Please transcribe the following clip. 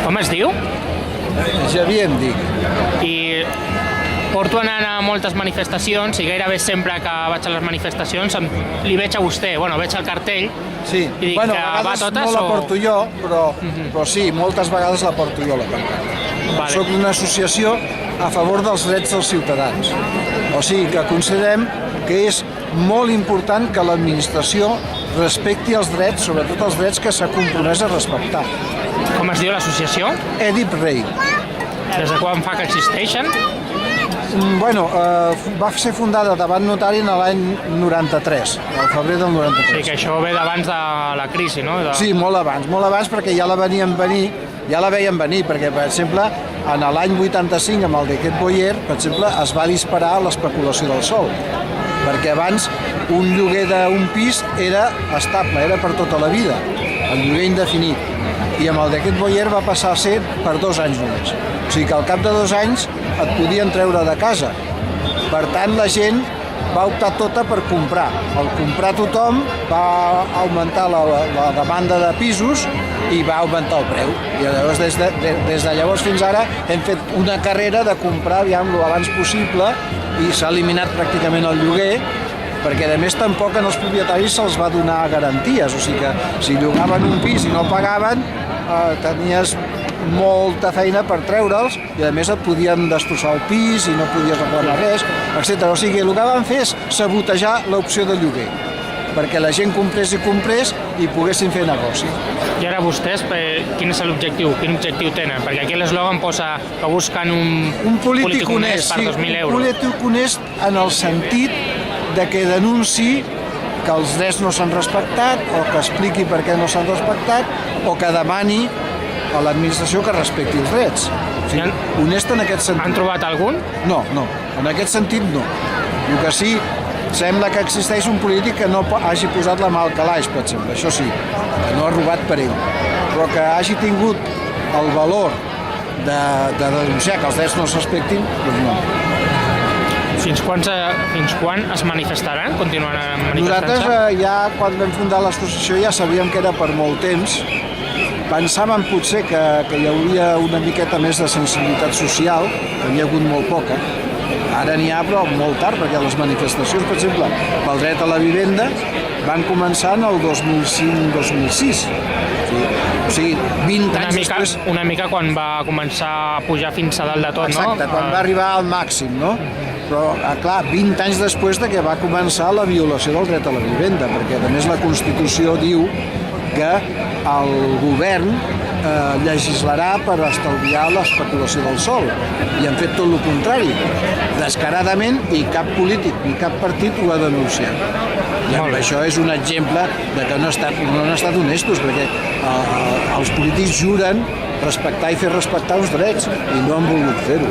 Com es diu? Xavier em dic. I porto anant a moltes manifestacions i gairebé sempre que vaig a les manifestacions li veig a vostè, bueno, veig el cartell Sí, i dic bueno, que a va a vegades totes no la o... porto jo, però sí, moltes vegades la porto jo, la pancarta. Vale. Soc d'una associació a favor dels drets dels ciutadans. O sigui que considerem que és molt important que l'administració respecti els drets, sobretot els drets que s'ha compromès a respectar. Com es diu l'associació? Edip Rei. Des de quan fa que existeixen? Bueno, va ser fundada davant notari en l'any 93, al febrer del O 93. sigui que això ve d'abans de la crisi, no? Sí, molt abans perquè ja la veiem venir, perquè, per exemple, en l'any 85, amb el decret Boyer, per exemple, es va disparar l'especulació del sòl, perquè abans un lloguer d'un pis era estable, era per tota la vida, el lloguer indefinit, i amb el decret Boyer va passar a ser per 2 anys només. O sigui que al cap de 2 anys et podien treure de casa. Per tant, la gent va optar tota per comprar. Al comprar tothom va augmentar la demanda de pisos i va augmentar el preu. I llavors, des de llavors fins ara hem fet una carrera de comprar el abans possible i s'ha eliminat pràcticament el lloguer, perquè a més tampoc als propietaris se'ls va donar garanties, o sigui que si llogaven un pis i no pagaven tenies molta feina per treure'ls i a més et podien destrossar el pis i no podies reclamar res, etc. O sigui, el que van fer és sabotejar l'opció de lloguer perquè la gent comprés i poguessin fer negoci. I ara vostès, quin és l'objectiu? Quin objectiu tenen? Perquè aquí l'eslògan posa que busquen un polític honest per 2.000 euros. Un polític honest en el sentit de que denunciï que els drets no s'han respectat o que expliqui per què no s'han respectat o que demani a l'administració que respecti els drets. O sigui, honest en aquest sentit. Han trobat algun? No, en aquest sentit no. Diu que sí, sembla que existeix un polític que no hagi posat la mà al calaix, per exemple, això sí, que no ha robat per ell, però que hagi tingut el valor de denunciar que els drets no es respectin, doncs no. Fins quan es manifestaran? Continuaran manifestant-se? Nosaltres ja quan vam fundar l'associació ja sabíem que era per molt temps. Pensàvem potser que hi hauria una miqueta més de sensibilitat social, que n'hi ha hagut molt poca. Ara n'hi ha, però molt tard, perquè les manifestacions, per exemple, pel dret a la vivenda, van començar en el 2005-2006. O sigui, 20 anys després... Una mica quan va començar a pujar fins a dalt de tot, no? Exacte, quan va arribar al màxim, no? Però, clar, 20 anys després de que va començar la violació del dret a la vivenda, perquè, a més, la Constitució diu que el govern legislarà per estalviar l'especulació del sòl. I han fet tot el contrari, descaradament, i cap polític ni cap partit ho ha denunciat. I això és un exemple de que no han estat honestos, perquè els polítics juren respectar i fer respectar els drets i no han volgut fer-ho.